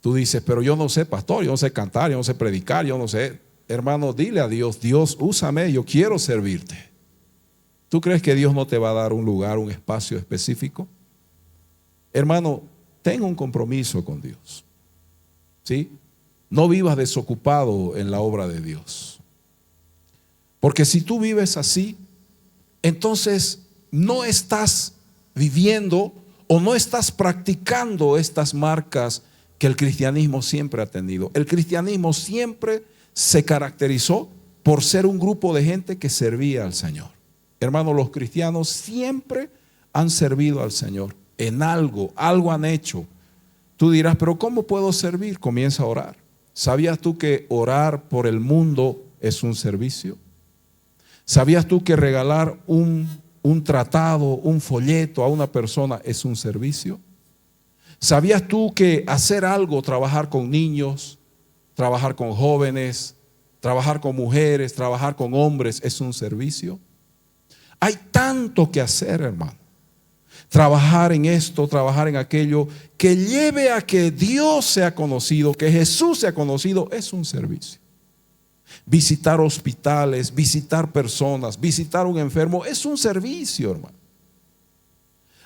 Tú dices, pero yo no sé, pastor, yo no sé cantar, yo no sé predicar, yo no sé. Hermano, dile a Dios, Dios, úsame, yo quiero servirte. ¿Tú crees que Dios no te va a dar un lugar, un espacio específico? Hermano, ten un compromiso con Dios. ¿Sí? No vivas desocupado en la obra de Dios. Porque si tú vives así, entonces no estás viviendo o no estás practicando estas marcas que el cristianismo siempre ha tenido. El cristianismo siempre se caracterizó por ser un grupo de gente que servía al Señor. Hermanos, los cristianos siempre han servido al Señor en algo han hecho. Tú dirás, pero ¿cómo puedo servir? Comienza a orar. ¿Sabías tú que orar por el mundo es un servicio? ¿Sabías tú que regalar un tratado, un folleto a una persona es un servicio? ¿Sabías tú que hacer algo, trabajar con niños, trabajar con jóvenes, trabajar con mujeres, trabajar con hombres es un servicio? Hay tanto que hacer, hermano. Trabajar en esto, trabajar en aquello, que lleve a que Dios sea conocido, que Jesús sea conocido, es un servicio. Visitar hospitales, visitar personas, visitar un enfermo, es un servicio, hermano.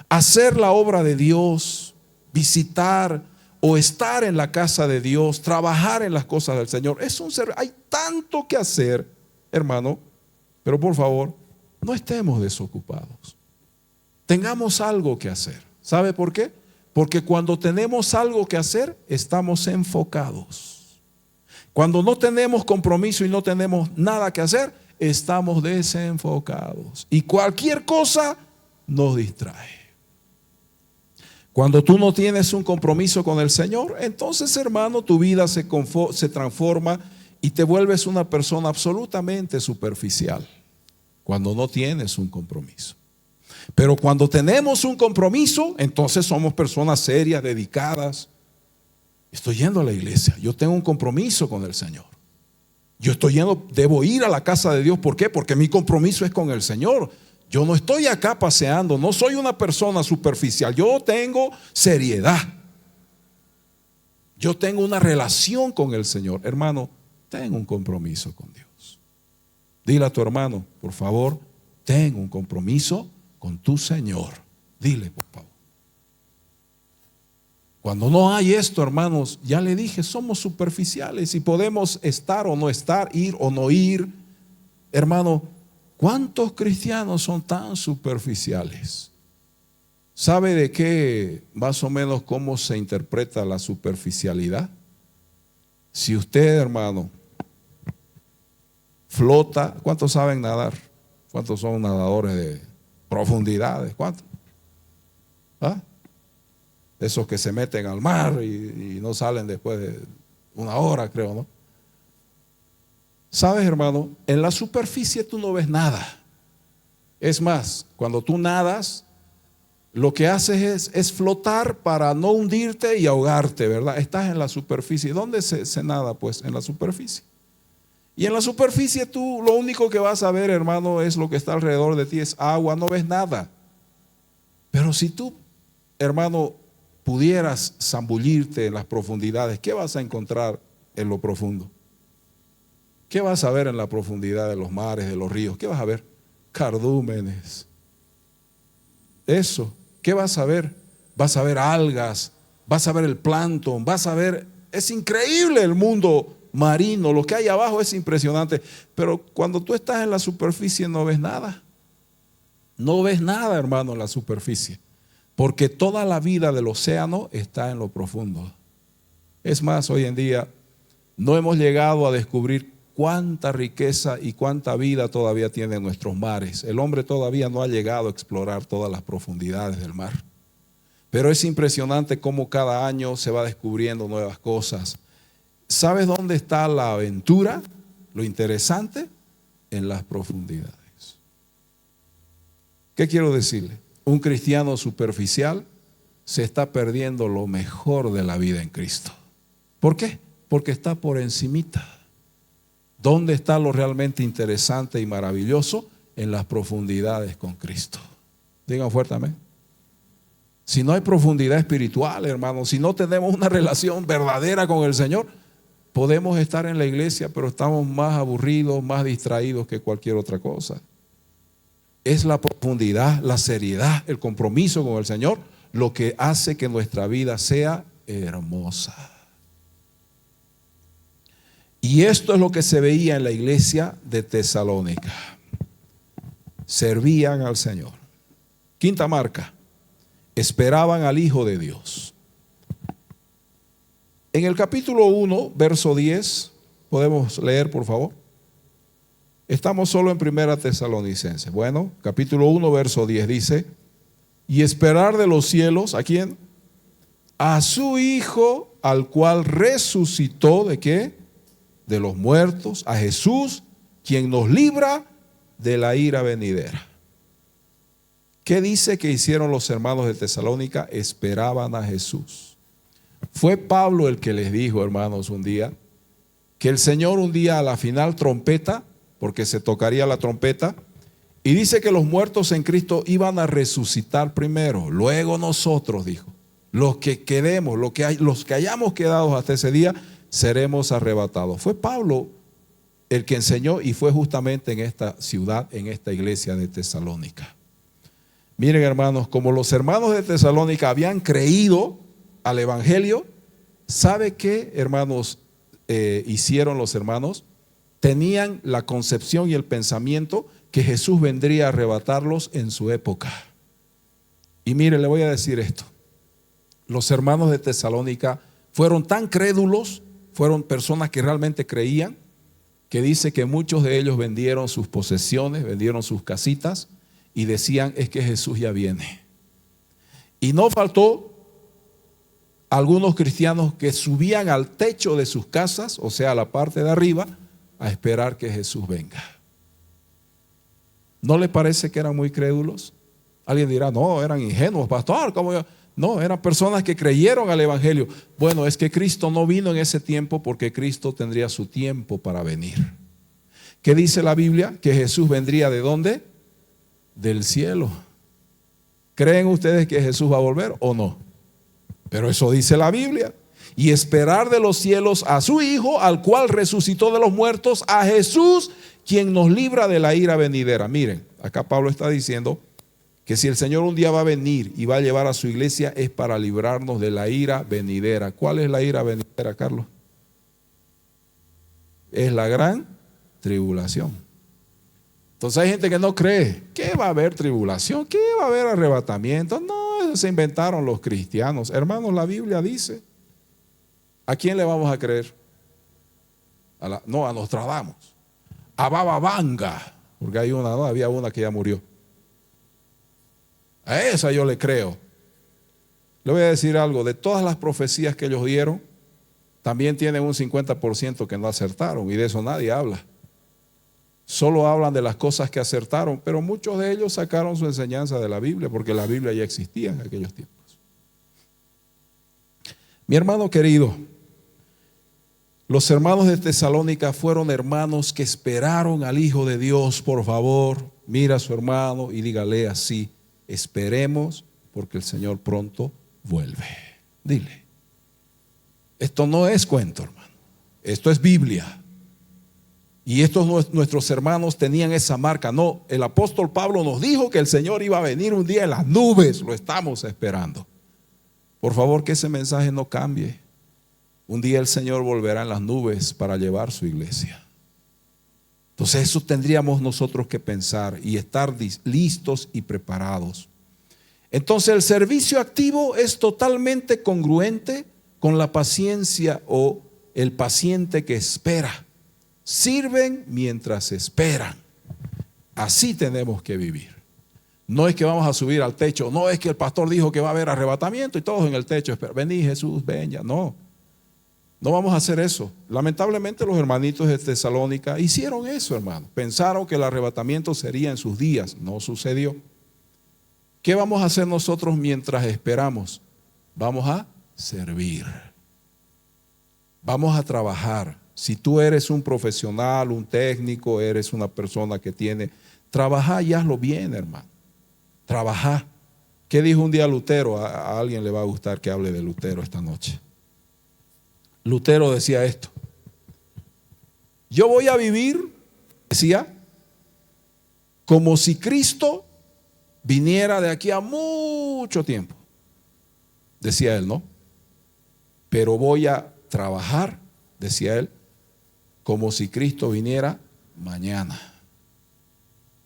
Hacer la obra de Dios, visitar o estar en la casa de Dios, trabajar en las cosas del Señor, es un servicio. Hay tanto que hacer, hermano, pero por favor, no estemos desocupados. Tengamos algo que hacer. ¿Sabe por qué? Porque cuando tenemos algo que hacer, estamos enfocados. Cuando no tenemos compromiso y no tenemos nada que hacer, estamos desenfocados. Y cualquier cosa nos distrae. Cuando tú no tienes un compromiso con el Señor, entonces, hermano, tu vida se transforma y te vuelves una persona absolutamente superficial. Cuando no tienes un compromiso. Pero cuando tenemos un compromiso, entonces somos personas serias, dedicadas. Estoy yendo a la iglesia, yo tengo un compromiso con el Señor. Yo estoy yendo, debo ir a la casa de Dios. ¿Por qué? Porque mi compromiso es con el Señor. Yo no estoy acá paseando, no soy una persona superficial. Yo tengo seriedad. Yo tengo una relación con el Señor. Hermano, ten un compromiso con Dios. Dile a tu hermano, por favor, ten un compromiso con tu Señor. Dile, por favor. Cuando no hay esto, hermanos, ya le dije, somos superficiales y podemos estar o no estar, ir o no ir. Hermano, ¿cuántos cristianos son tan superficiales? ¿Sabe de qué más o menos cómo se interpreta la superficialidad? Si usted, hermano, flota, ¿cuántos saben nadar? ¿Cuántos son nadadores de profundidades? ¿Cuántos? ¿Ah? Esos que se meten al mar y no salen después de una hora, creo, ¿no? ¿Sabes, hermano? En la superficie tú no ves nada. Es más, cuando tú nadas, lo que haces es flotar para no hundirte y ahogarte, ¿verdad? Estás en la superficie. ¿Dónde se nada? Pues en la superficie. Y en la superficie tú lo único que vas a ver, hermano, es lo que está alrededor de ti, es agua, no ves nada. Pero si tú, hermano, pudieras zambullirte en las profundidades, ¿qué vas a encontrar en lo profundo? ¿Qué vas a ver en la profundidad de los mares, de los ríos? ¿Qué vas a ver? Cardúmenes. Eso. ¿Qué vas a ver? Vas a ver algas, vas a ver el plancton, vas a ver, es increíble el mundo marino, lo que hay abajo es impresionante, pero cuando tú estás en la superficie no ves nada. No ves nada, hermano, en la superficie, porque toda la vida del océano está en lo profundo. Es más, hoy en día no hemos llegado a descubrir cuánta riqueza y cuánta vida todavía tienen nuestros mares. El hombre todavía no ha llegado a explorar todas las profundidades del mar. Pero es impresionante cómo cada año se va descubriendo nuevas cosas. ¿Sabes dónde está la aventura? Lo interesante, en las profundidades. ¿Qué quiero decirle? Un cristiano superficial se está perdiendo lo mejor de la vida en Cristo. ¿Por qué? Porque está por encimita. ¿Dónde está lo realmente interesante y maravilloso? En las profundidades con Cristo. Digan fuerte amén. Si no hay profundidad espiritual, hermano, si no tenemos una relación verdadera con el Señor, podemos estar en la iglesia, pero estamos más aburridos, más distraídos que cualquier otra cosa. Es la profundidad, la seriedad, el compromiso con el Señor lo que hace que nuestra vida sea hermosa. Y esto es lo que se veía en la iglesia de Tesalónica. Servían al Señor. Quinta marca, esperaban al Hijo de Dios. En el capítulo 1, verso 10, ¿podemos leer, por favor? Estamos solo en Primera Tesalonicenses. Bueno, capítulo 1, verso 10 dice: y esperar de los cielos, ¿a quién? A su Hijo, al cual resucitó, ¿de qué? De los muertos, a Jesús, quien nos libra de la ira venidera. ¿Qué dice que hicieron los hermanos de Tesalónica? Esperaban a Jesús. Fue Pablo el que les dijo, hermanos, un día, que el Señor un día a la final trompeta, porque se tocaría la trompeta, y dice que los muertos en Cristo iban a resucitar primero, luego nosotros, dijo, los que quedemos, los que hayamos quedado hasta ese día, seremos arrebatados. Fue Pablo el que enseñó, y fue justamente en esta ciudad, en esta iglesia de Tesalónica. Miren, hermanos, como los hermanos de Tesalónica habían creído al evangelio, ¿sabe qué, hermanos, hicieron los hermanos? Tenían la concepción y el pensamiento que Jesús vendría a arrebatarlos en su época. Y mire, le voy a decir esto: los hermanos de Tesalónica fueron tan crédulos, fueron personas que realmente creían, que dice que muchos de ellos vendieron sus posesiones, vendieron sus casitas y decían: es que Jesús ya viene. Y no faltó algunos cristianos que subían al techo de sus casas, o sea, a la parte de arriba, a esperar que Jesús venga. ¿No le parece que eran muy crédulos? Alguien dirá: no, eran ingenuos, pastor, ¿cómo yo? No, eran personas que creyeron al evangelio. Bueno, es que Cristo no vino en ese tiempo, porque Cristo tendría su tiempo para venir. ¿Qué dice la Biblia? Que Jesús vendría ¿de dónde? Del cielo. ¿Creen ustedes que Jesús va a volver o no? Pero eso dice la Biblia. Y esperar de los cielos a su Hijo, al cual resucitó de los muertos, a Jesús, quien nos libra de la ira venidera. Miren, acá Pablo está diciendo que si el Señor un día va a venir y va a llevar a su iglesia, es para librarnos de la ira venidera. ¿Cuál es la ira venidera, Carlos? Es la gran tribulación. Entonces hay gente que no cree. ¿Qué va a haber tribulación? ¿Qué va a haber arrebatamiento? No, eso se inventaron los cristianos. Hermanos, la Biblia dice. ¿A quién le vamos a creer? A Nostradamus. A Baba Vanga, porque hay una, ¿no? Había una que ya murió. A esa yo le creo. Le voy a decir algo: de todas las profecías que ellos dieron, también tienen un 50% que no acertaron, y de eso nadie habla. Solo hablan de las cosas que acertaron, pero muchos de ellos sacaron su enseñanza de la Biblia, porque la Biblia ya existía en aquellos tiempos. Mi hermano querido, los hermanos de Tesalónica fueron hermanos que esperaron al Hijo de Dios. Por favor, mira a su hermano y dígale así: esperemos, porque el Señor pronto vuelve. Dile. Esto no es cuento, hermano. Esto es Biblia. Y estos nuestros hermanos tenían esa marca. No, el apóstol Pablo nos dijo que el Señor iba a venir un día en las nubes. Lo estamos esperando. Por favor, que ese mensaje no cambie. Un día el Señor volverá en las nubes para llevar su iglesia. Entonces eso tendríamos nosotros que pensar y estar listos y preparados. Entonces el servicio activo es totalmente congruente con la paciencia o el paciente que espera. Sirven mientras esperan. Así tenemos que vivir. No es que vamos a subir al techo, no es que el pastor dijo que va a haber arrebatamiento y todos en el techo esperan. Vení Jesús, ven ya. No vamos a hacer eso. Lamentablemente los hermanitos de Tesalónica hicieron eso, hermano. Pensaron que el arrebatamiento sería en sus días. No sucedió. ¿Qué vamos a hacer nosotros mientras esperamos? Vamos a servir. Vamos a trabajar. Si tú eres un profesional, un técnico, eres una persona que tiene, trabaja y hazlo bien, hermano. Trabaja. ¿Qué dijo un día Lutero? A alguien le va a gustar que hable de Lutero esta noche. Lutero decía esto: yo voy a vivir, decía, como si Cristo viniera de aquí a mucho tiempo. Decía él, ¿no? Pero voy a trabajar, decía él, como si Cristo viniera mañana.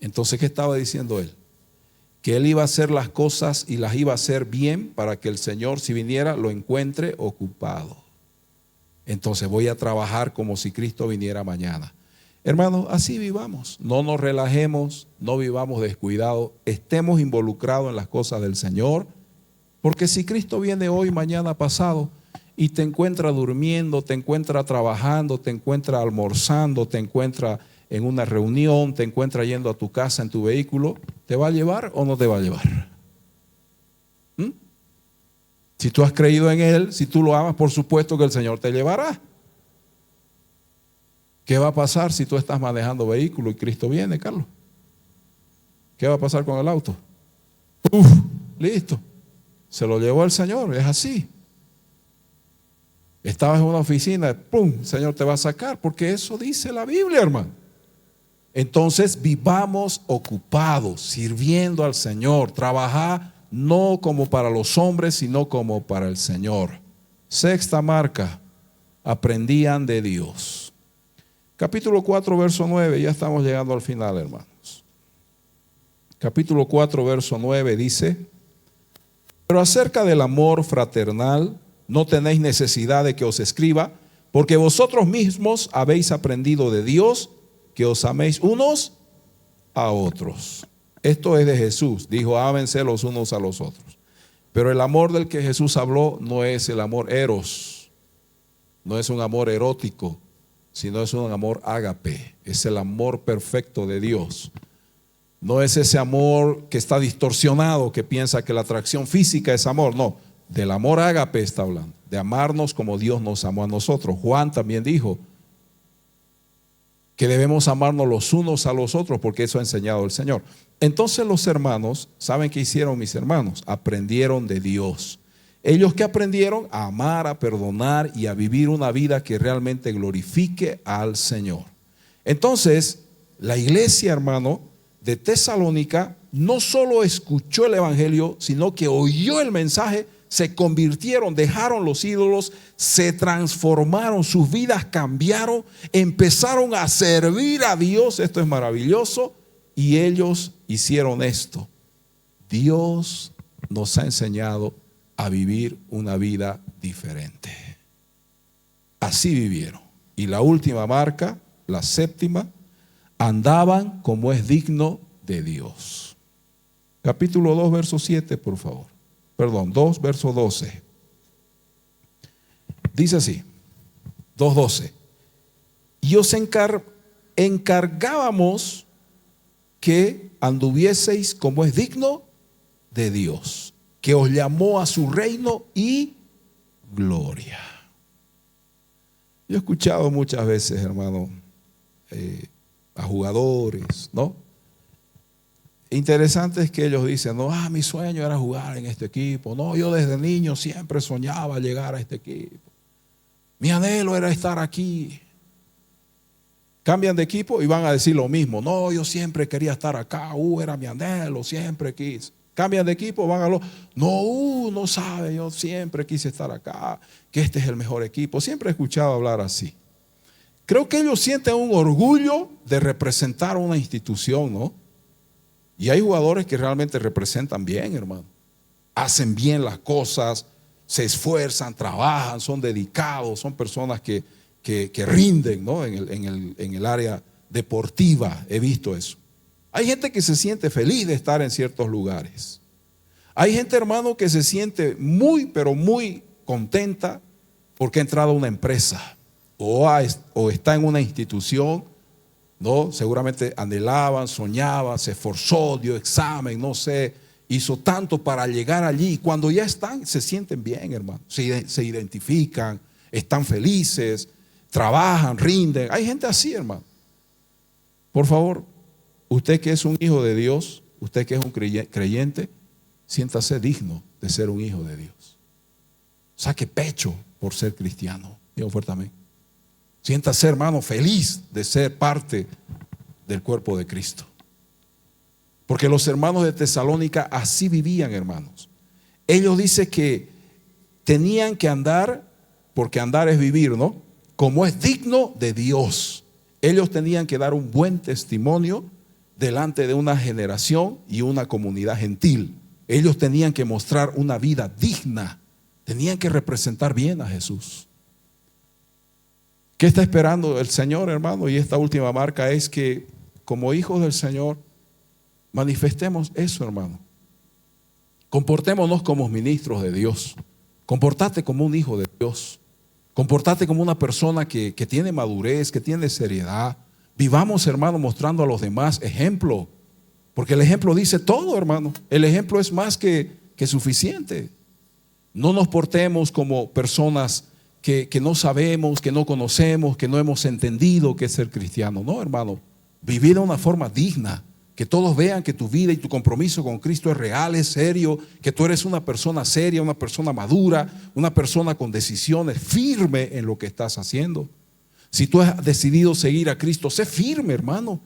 Entonces, ¿qué estaba diciendo él? Que él iba a hacer las cosas y las iba a hacer bien para que el Señor, si viniera, lo encuentre ocupado. entonces voy a trabajar como si Cristo viniera mañana. Hermanos, así vivamos, no nos relajemos, no vivamos descuidados, estemos involucrados en las cosas del Señor, porque si Cristo viene hoy, mañana, pasado, y te encuentra durmiendo, te encuentra trabajando, te encuentra almorzando, te encuentra en una reunión, te encuentra yendo a tu casa en tu vehículo, ¿te va a llevar o no te va a llevar? Si tú has creído en Él, si tú lo amas, por supuesto que el Señor te llevará. ¿Qué va a pasar si tú estás manejando vehículo y Cristo viene, Carlos? ¿Qué va a pasar con el auto? Listo. Se lo llevó el Señor, es así. Estabas en una oficina, ¡pum! El Señor te va a sacar, porque eso dice la Biblia, hermano. Entonces vivamos ocupados, sirviendo al Señor, trabajar no como para los hombres, sino como para el Señor. Sexta marca, aprendían de Dios. Capítulo 4, verso 9, ya estamos llegando al final, hermanos. Capítulo 4, verso 9 dice: pero acerca del amor fraternal, no tenéis necesidad de que os escriba, porque vosotros mismos habéis aprendido de Dios que os améis unos a otros. Esto es de Jesús, dijo: ámense los unos a los otros. Pero el amor del que Jesús habló no es el amor eros, no es un amor erótico, sino es un amor ágape, es el amor perfecto de Dios. No es ese amor que está distorsionado, que piensa que la atracción física es amor, no, del amor ágape está hablando, de amarnos como Dios nos amó a nosotros. Juan también dijo que debemos amarnos los unos a los otros, porque eso ha enseñado el Señor. Entonces los hermanos, ¿saben qué hicieron mis hermanos? Aprendieron de Dios. Ellos que aprendieron a amar, a perdonar y a vivir una vida que realmente glorifique al Señor. Entonces, la iglesia, hermano, de Tesalónica no solo escuchó el evangelio, sino que oyó el mensaje, se convirtieron, dejaron los ídolos, se transformaron, sus vidas cambiaron, empezaron a servir a Dios. Esto es maravilloso. Y ellos hicieron esto. Dios nos ha enseñado a vivir una vida diferente. Así vivieron. Y la última marca, la séptima, andaban como es digno de Dios. Capítulo 2, verso 7, por favor. Perdón, 2, verso 12. Dice así, 2:12. Y os encargábamos que anduvieseis como es digno de Dios, que os llamó a su reino y gloria. Yo he escuchado muchas veces, hermano, a jugadores, ¿no? Interesante es que ellos dicen, no, mi sueño era jugar en este equipo. No, yo desde niño siempre soñaba llegar a este equipo. Mi anhelo era estar aquí. Cambian de equipo y van a decir lo mismo. No, yo siempre quería estar acá. Era mi anhelo, siempre quise. Cambian de equipo, van a lo. No sabe, yo siempre quise estar acá, que este es el mejor equipo. Siempre he escuchado hablar así. Creo que ellos sienten un orgullo de representar una institución, ¿no? Y hay jugadores que realmente representan bien, hermano. Hacen bien las cosas, se esfuerzan, trabajan, son dedicados, son personas que rinden, ¿no? en el área deportiva. He visto eso. Hay gente que se siente feliz de estar en ciertos lugares. Hay gente, hermano, que se siente muy, pero muy contenta porque ha entrado a una empresa o está en una institución, ¿no? Seguramente anhelaban, soñaban, se esforzó, dio examen, no sé, hizo tanto para llegar allí. Y cuando ya están, se sienten bien, hermano. Se identifican, están felices, trabajan, rinden. Hay gente así, hermano. Por favor, usted que es un hijo de Dios, usted que es un creyente, siéntase digno de ser un hijo de Dios. Saque pecho por ser cristiano. Digo fuertemente. Siéntase, hermano, feliz de ser parte del cuerpo de Cristo. Porque los hermanos de Tesalónica así vivían, hermanos. Ellos dicen que tenían que andar, porque andar es vivir, ¿no? Como es digno de Dios. Ellos tenían que dar un buen testimonio delante de una generación y una comunidad gentil. Ellos tenían que mostrar una vida digna. Tenían que representar bien a Jesús. ¿Qué está esperando el Señor, hermano? Y esta última marca es que como hijos del Señor manifestemos eso, hermano. Comportémonos como ministros de Dios. Comportate como un hijo de Dios. Comportate como una persona que tiene madurez, que tiene seriedad. Vivamos, hermano, mostrando a los demás ejemplo. Porque el ejemplo dice todo, hermano. El ejemplo es más que suficiente. No nos portemos como personas que no sabemos, que no conocemos, que no hemos entendido qué es ser cristiano. No, hermano. Vivir de una forma digna. Que todos vean que tu vida y tu compromiso con Cristo es real, es serio, que tú eres una persona seria, una persona madura, una persona con decisiones, firme en lo que estás haciendo. Si tú has decidido seguir a Cristo, sé firme, hermano.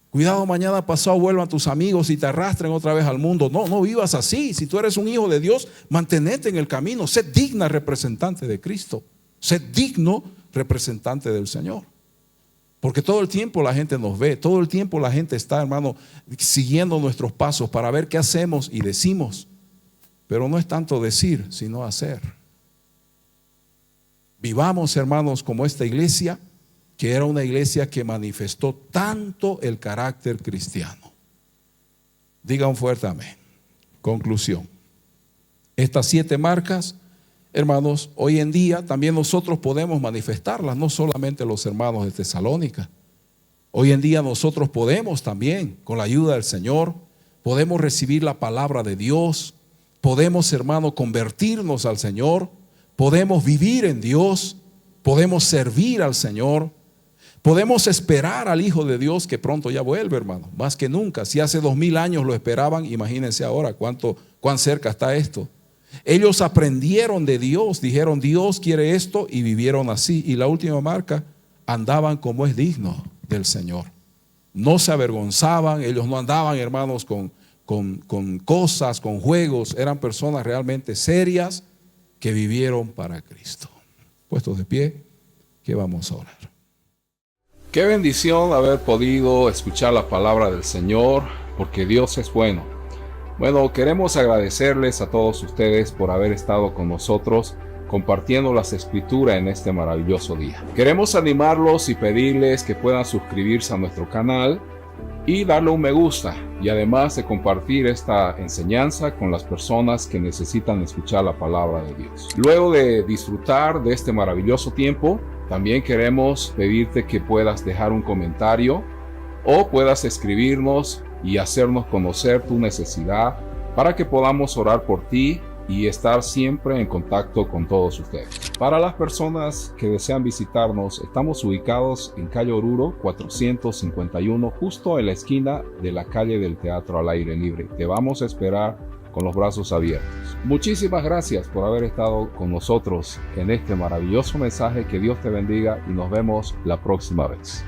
Cuidado, mañana pasado vuelvan tus amigos y te arrastren otra vez al mundo. No vivas así. Si tú eres un hijo de Dios, mantenete en el camino. Sé digna representante de Cristo. Sé digno representante del Señor. Porque todo el tiempo la gente nos ve, todo el tiempo la gente está, hermano, siguiendo nuestros pasos para ver qué hacemos y decimos. Pero no es tanto decir, sino hacer. Vivamos, hermanos, como esta iglesia, que era una iglesia que manifestó tanto el carácter cristiano. Diga un fuerte amén. Conclusión. Estas 7 marcas, hermanos, hoy en día también nosotros podemos manifestarlas, no solamente los hermanos de Tesalónica. Hoy en día nosotros podemos también, con la ayuda del Señor, podemos recibir la palabra de Dios, podemos, hermano, convertirnos al Señor, podemos vivir en Dios, podemos servir al Señor, podemos esperar al Hijo de Dios que pronto ya vuelve, hermano, más que nunca. Si hace 2000 años lo esperaban, imagínense ahora cuán cerca está esto. Ellos aprendieron de Dios, dijeron Dios quiere esto y vivieron así. Y la última marca, andaban como es digno del Señor. No se avergonzaban, ellos no andaban, hermanos, con cosas, con juegos. Eran personas realmente serias que vivieron para Cristo. Puestos de pie, que vamos a orar. Qué bendición haber podido escuchar la palabra del Señor, porque Dios es bueno. Bueno, queremos agradecerles a todos ustedes por haber estado con nosotros compartiendo las escrituras en este maravilloso día. Queremos animarlos y pedirles que puedan suscribirse a nuestro canal y darle un me gusta, y además de compartir esta enseñanza con las personas que necesitan escuchar la palabra de Dios. Luego de disfrutar de este maravilloso tiempo, también queremos pedirte que puedas dejar un comentario o puedas escribirnos y hacernos conocer tu necesidad para que podamos orar por ti y estar siempre en contacto con todos ustedes. Para las personas que desean visitarnos, estamos ubicados en calle Oruro 451, justo en la esquina de la calle del Teatro al Aire Libre. Te vamos a esperar con los brazos abiertos. Muchísimas gracias por haber estado con nosotros en este maravilloso mensaje. Que Dios te bendiga y nos vemos la próxima vez.